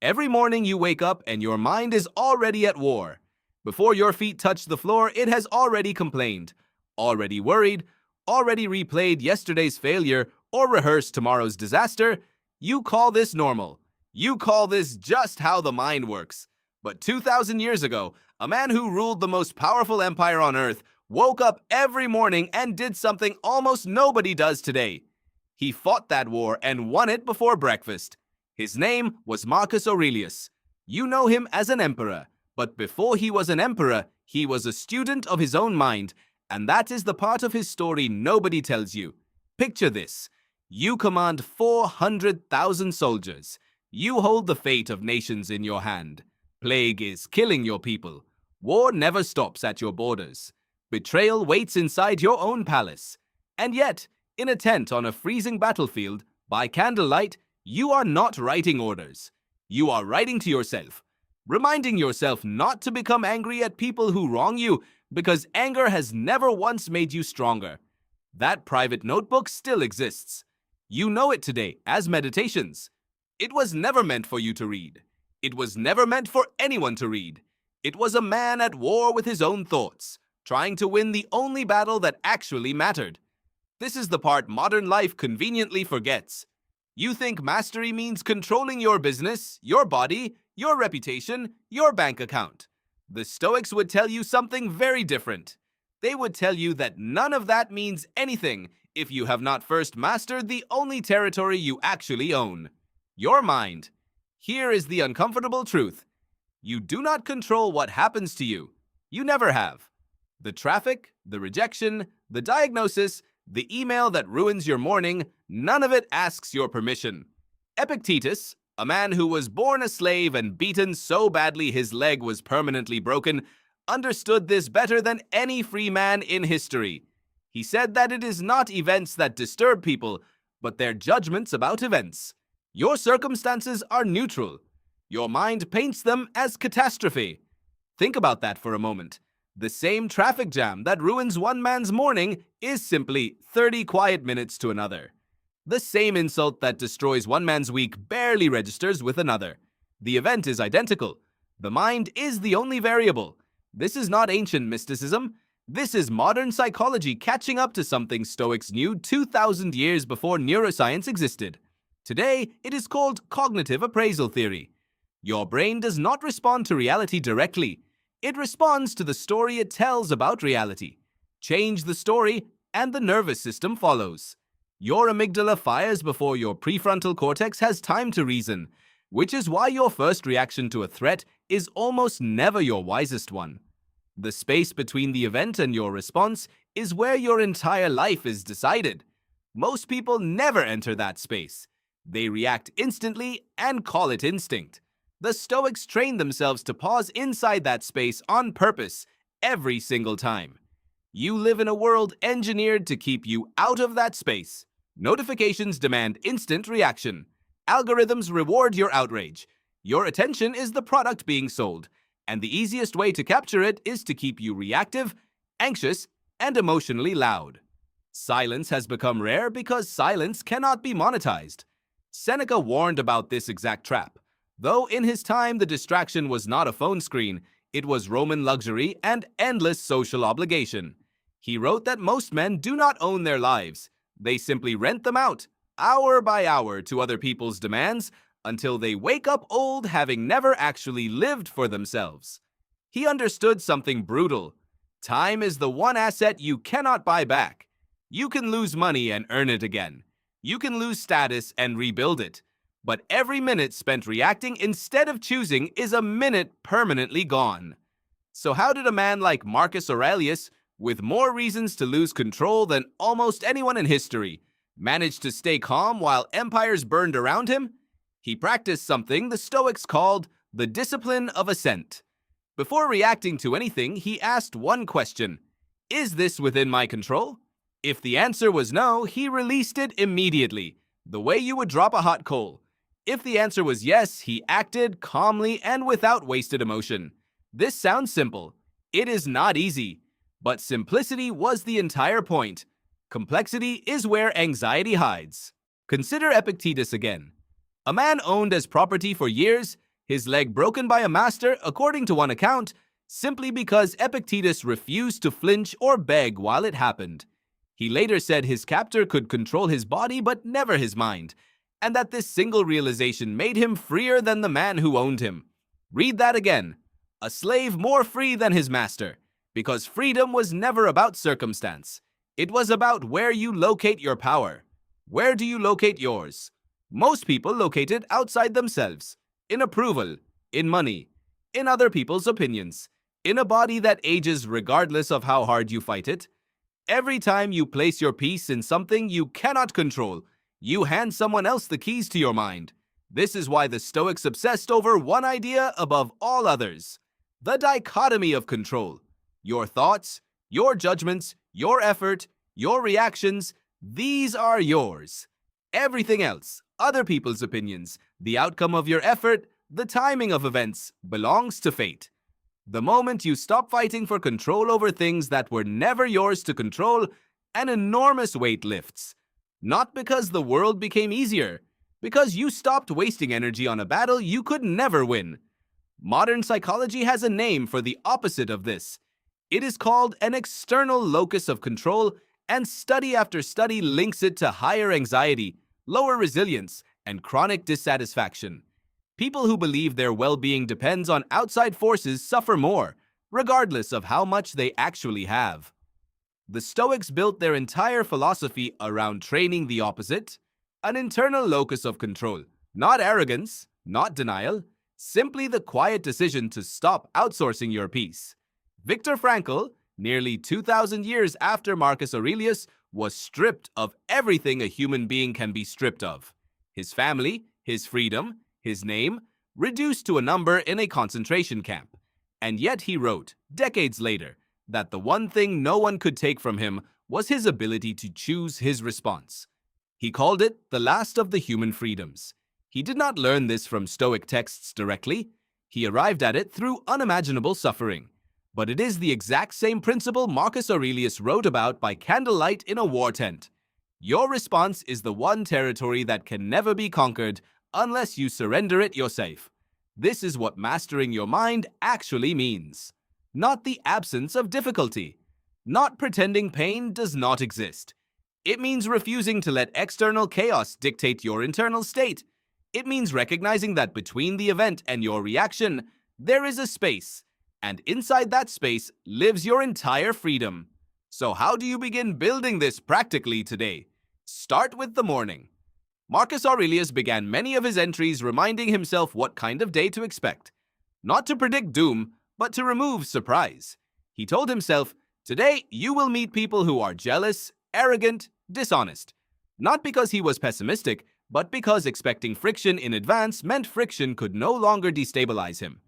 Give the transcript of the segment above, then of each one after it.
Every morning you wake up and your mind is already at war. Before your feet touch the floor, it has already complained, already worried, already replayed yesterday's failure or rehearsed tomorrow's disaster. You call this normal. You call this just how the mind works. But 2,000 years ago, a man who ruled the most powerful empire on earth woke up every morning and did something almost nobody does today. He fought that war and won it before breakfast. His name was Marcus Aurelius. You know him as an emperor, but before he was an emperor, he was a student of his own mind, and that is the part of his story nobody tells you. Picture this. You command 400,000 soldiers. You hold the fate of nations in your hand. Plague is killing your people. War never stops at your borders. Betrayal waits inside your own palace. And yet, in a tent on a freezing battlefield, by candlelight, you are not writing orders. You are writing to yourself, reminding yourself not to become angry at people who wrong you, because anger has never once made you stronger. That private notebook still exists. You know it today as meditations. It was never meant for you to read. It was never meant for anyone to read. It was a man at war with his own thoughts, trying to win the only battle that actually mattered. This is the part modern life conveniently forgets. You think mastery means controlling your business, your body, your reputation, your bank account. The Stoics would tell you something very different. They would tell you that none of that means anything if you have not first mastered the only territory you actually own: your mind. Here is the uncomfortable truth. You do not control what happens to you. You never have. The traffic, the rejection, the diagnosis, the email that ruins your morning, none of it asks your permission. Epictetus, a man who was born a slave and beaten so badly his leg was permanently broken, understood this better than any free man in history. He said that it is not events that disturb people, but their judgments about events. Your circumstances are neutral. Your mind paints them as catastrophe. Think about that for a moment. The same traffic jam that ruins one man's morning is simply 30 quiet minutes to another. The same insult that destroys one man's week barely registers with another. The event is identical. The mind is the only variable. This is not ancient mysticism. This is modern psychology catching up to something Stoics knew 2,000 years before neuroscience existed. Today, it is called cognitive appraisal theory. Your brain does not respond to reality directly. It responds to the story it tells about reality. Change the story, and the nervous system follows. Your amygdala fires before your prefrontal cortex has time to reason, which is why your first reaction to a threat is almost never your wisest one. The space between the event and your response is where your entire life is decided. Most people never enter that space. They react instantly and call it instinct. The Stoics trained themselves to pause inside that space on purpose every single time. You live in a world engineered to keep you out of that space. Notifications demand instant reaction. Algorithms reward your outrage. Your attention is the product being sold, and the easiest way to capture it is to keep you reactive, anxious, and emotionally loud. Silence has become rare because silence cannot be monetized. Seneca warned about this exact trap. Though in his time the distraction was not a phone screen, it was Roman luxury and endless social obligation. He wrote that most men do not own their lives. They simply rent them out, hour by hour, to other people's demands until they wake up old, having never actually lived for themselves. He understood something brutal. Time is the one asset you cannot buy back. You can lose money and earn it again. You can lose status and rebuild it. But every minute spent reacting instead of choosing is a minute permanently gone. So how did a man like Marcus Aurelius, with more reasons to lose control than almost anyone in history, manage to stay calm while empires burned around him? He practiced something the Stoics called the discipline of assent. Before reacting to anything, he asked one question: is this within my control? If the answer was no, he released it immediately, the way you would drop a hot coal. If the answer was yes, he acted calmly and without wasted emotion. This sounds simple. It is not easy. But simplicity was the entire point. Complexity is where anxiety hides. Consider Epictetus again. A man owned as property for years, his leg broken by a master, according to one account, simply because Epictetus refused to flinch or beg while it happened. He later said his captor could control his body but never his mind, and that this single realization made him freer than the man who owned him. Read that again. A slave more free than his master, because freedom was never about circumstance. It was about where you locate your power. Where do you locate yours? Most people locate it outside themselves, in approval, in money, in other people's opinions, in a body that ages regardless of how hard you fight it. Every time you place your peace in something you cannot control, you hand someone else the keys to your mind. This is why the Stoics obsessed over one idea above all others: the dichotomy of control. Your thoughts, your judgments, your effort, your reactions, these are yours. Everything else, other people's opinions, the outcome of your effort, the timing of events, belongs to fate. The moment you stop fighting for control over things that were never yours to control, an enormous weight lifts. Not because the world became easier, because you stopped wasting energy on a battle you could never win. Modern psychology has a name for the opposite of this. It is called an external locus of control, and study after study links it to higher anxiety, lower resilience, and chronic dissatisfaction. People who believe their well-being depends on outside forces suffer more, regardless of how much they actually have. The Stoics built their entire philosophy around training the opposite, an internal locus of control, not arrogance, not denial, simply the quiet decision to stop outsourcing your peace. Viktor Frankl, nearly 2,000 years after Marcus Aurelius, was stripped of everything a human being can be stripped of: his family, his freedom, his name, reduced to a number in a concentration camp. And yet he wrote, decades later, that the one thing no one could take from him was his ability to choose his response. He called it the last of the human freedoms. He did not learn this from Stoic texts directly. He arrived at it through unimaginable suffering. But it is the exact same principle Marcus Aurelius wrote about by candlelight in a war tent. Your response is the one territory that can never be conquered unless you surrender it yourself. This is what mastering your mind actually means. Not the absence of difficulty. Not pretending pain does not exist. It means refusing to let external chaos dictate your internal state. It means recognizing that between the event and your reaction, there is a space, and inside that space lives your entire freedom. So how do you begin building this practically today? Start with the morning. Marcus Aurelius began many of his entries reminding himself what kind of day to expect. Not to predict doom, but to remove surprise. He told himself, today you will meet people who are jealous, arrogant, dishonest. Not because he was pessimistic, but because expecting friction in advance meant friction could no longer destabilize him.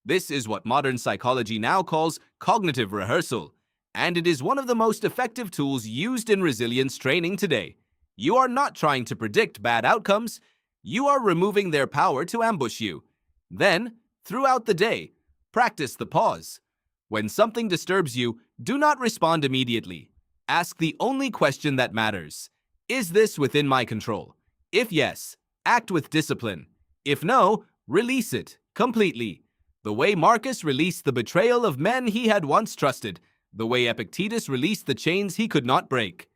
This is what modern psychology now calls cognitive rehearsal, and it is one of the most effective tools used in resilience training today. You are not trying to predict bad outcomes, you are removing their power to ambush you. Then, throughout the day, practice the pause. When something disturbs you, do not respond immediately. Ask the only question that matters. Is this within my control? If yes, act with discipline. If no, release it completely. The way Marcus released the betrayal of men he had once trusted, the way Epictetus released the chains he could not break.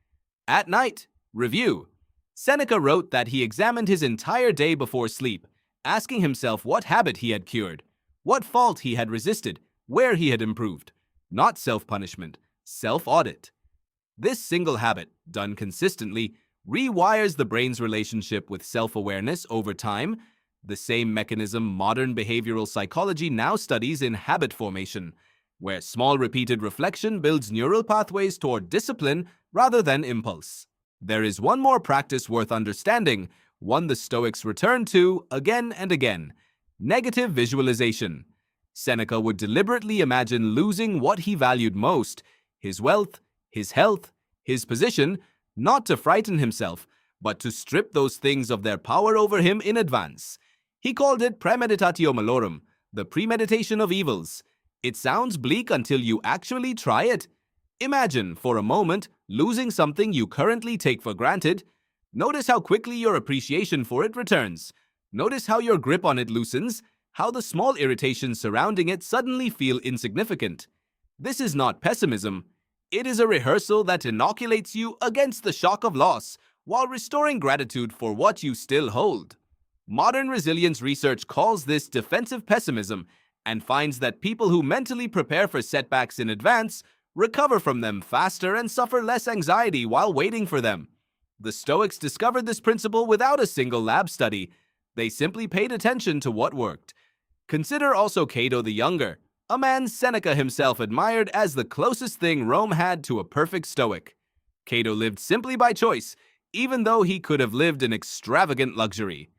At night, review. Seneca wrote that he examined his entire day before sleep, asking himself what habit he had cured, what fault he had resisted, where he had improved. Not self-punishment, self-audit. This single habit, done consistently, rewires the brain's relationship with self-awareness over time, the same mechanism modern behavioral psychology now studies in habit formation, where small repeated reflection builds neural pathways toward discipline rather than impulse. There is one more practice worth understanding, one the Stoics return to again and again: negative visualization. Seneca would deliberately imagine losing what he valued most, his wealth, his health, his position, not to frighten himself, but to strip those things of their power over him in advance. He called it premeditatio malorum, the premeditation of evils. It sounds bleak until you actually try it. Imagine, for a moment, losing something you currently take for granted. Notice how quickly your appreciation for it returns. Notice how your grip on it loosens. how the small irritations surrounding it suddenly feel insignificant. This is not pessimism. It is a rehearsal that inoculates you against the shock of loss while restoring gratitude for what you still hold. Modern resilience research calls this defensive pessimism and finds that people who mentally prepare for setbacks in advance recover from them faster and suffer less anxiety while waiting for them. The Stoics discovered this principle without a single lab study. They simply paid attention to what worked. Consider also Cato the Younger, a man Seneca himself admired as the closest thing Rome had to a perfect Stoic. Cato lived simply by choice, even though he could have lived in extravagant luxury.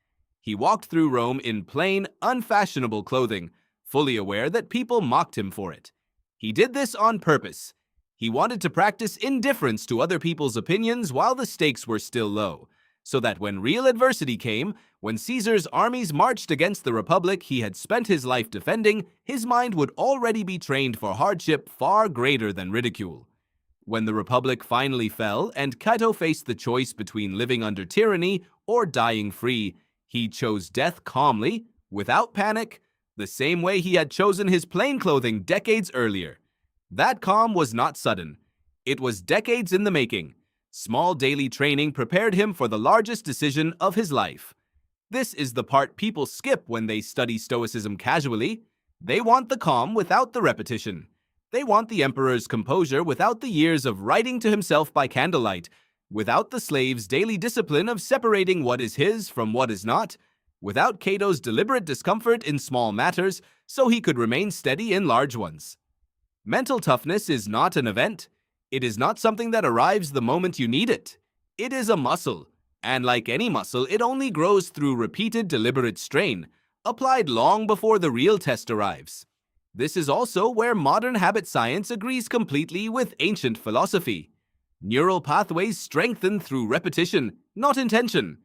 He walked through Rome in plain, unfashionable clothing, fully aware that people mocked him for it. He did this on purpose. He wanted to practice indifference to other people's opinions while the stakes were still low, so that when real adversity came, when Caesar's armies marched against the republic he had spent his life defending, his mind would already be trained for hardship far greater than ridicule. When the republic finally fell and Cato faced the choice between living under tyranny or dying free, he chose death calmly, without panic, the same way he had chosen his plain clothing decades earlier. That calm was not sudden. It was decades in the making. Small daily training prepared him for the largest decision of his life. This is the part people skip when they study Stoicism casually. They want the calm without the repetition. They want the emperor's composure without the years of writing to himself by candlelight, without the slave's daily discipline of separating what is his from what is not, without Cato's deliberate discomfort in small matters so he could remain steady in large ones. Mental toughness is not an event. It is not something that arrives the moment you need it. It is a muscle, and like any muscle, it only grows through repeated deliberate strain, applied long before the real test arrives. This is also where modern habit science agrees completely with ancient philosophy. Neural pathways strengthen through repetition, not intention.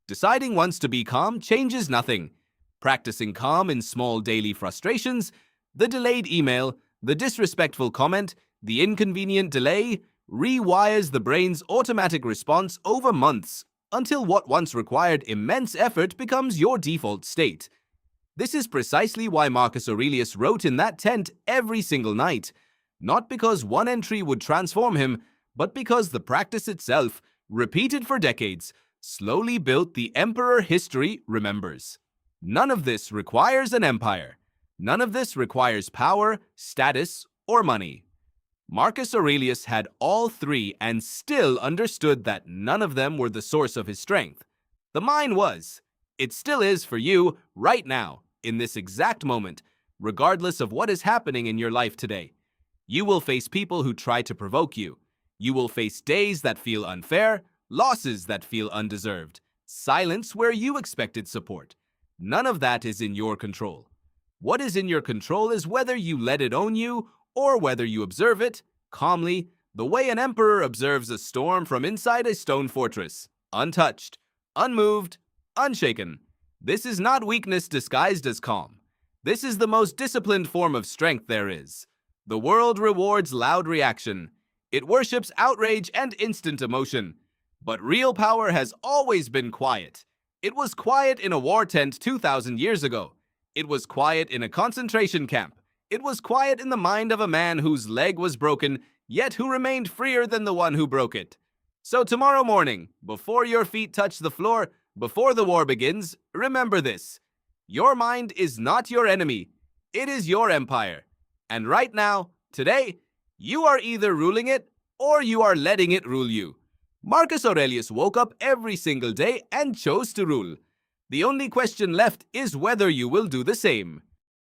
Deciding once to be calm changes nothing. Practicing calm in small daily frustrations, the delayed email, the disrespectful comment, the inconvenient delay, rewires the brain's automatic response over months until what once required immense effort becomes your default state. This is precisely why Marcus Aurelius wrote in that tent every single night, not because one entry would transform him, but because the practice itself, repeated for decades, slowly built the emperor history remembers. None of this requires an empire. None of this requires power, status, or money. Marcus Aurelius had all three and still understood that none of them were the source of his strength. The mine was. It still is for you right now, in this exact moment, regardless of what is happening in your life today. You will face people who try to provoke you. You will face days that feel unfair, losses that feel undeserved, silence where you expected support. None of that is in your control. What is in your control is whether you let it own you or whether you observe it, calmly, the way an emperor observes a storm from inside a stone fortress, untouched, unmoved, unshaken. This is not weakness disguised as calm. This is the most disciplined form of strength there is. The world rewards loud reaction. It worships outrage and instant emotion. But real power has always been quiet. It was quiet in a war tent 2,000 years ago. It was quiet in a concentration camp. It was quiet in the mind of a man whose leg was broken, yet who remained freer than the one who broke it. So tomorrow morning, before your feet touch the floor, before the war begins, remember this. Your mind is not your enemy. It is your empire. And right now, today, you are either ruling it or you are letting it rule you. Marcus Aurelius woke up every single day and chose to rule. The only question left is whether you will do the same.